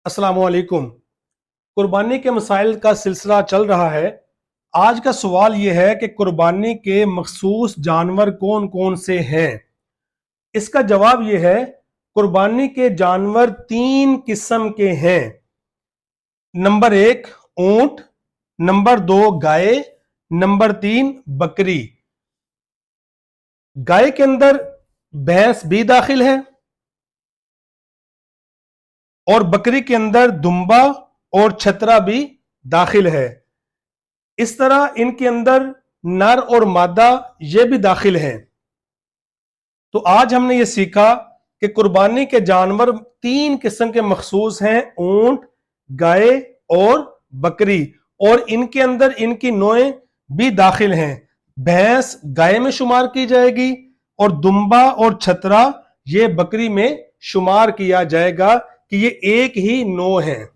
अस्सलाम वालेकुम। कुर्बानी के मसाइल का सिलसिला चल रहा है। आज का सवाल यह है कि कुर्बानी के मखसूस जानवर कौन कौन से हैं। इसका जवाब यह है, कुर्बानी के जानवर 3 किस्म के हैं। नंबर 1 ऊंट, नंबर 2 गाय, नंबर 3 बकरी। गाय के अंदर भैंस भी दाखिल है और बकरी के अंदर दुम्बा और छतरा भी दाखिल है। इस तरह इनके अंदर नर और मादा ये भी दाखिल हैं। तो आज हमने ये सीखा कि कुर्बानी के जानवर 3 किस्म के मखसूस हैं, ऊंट, गाय और बकरी, और इनके अंदर इनकी नौएं भी दाखिल हैं। भैंस गाय में शुमार की जाएगी और दुम्बा और छतरा ये बकरी में शुमार किया जाएगा कि ये एक ही नौ है।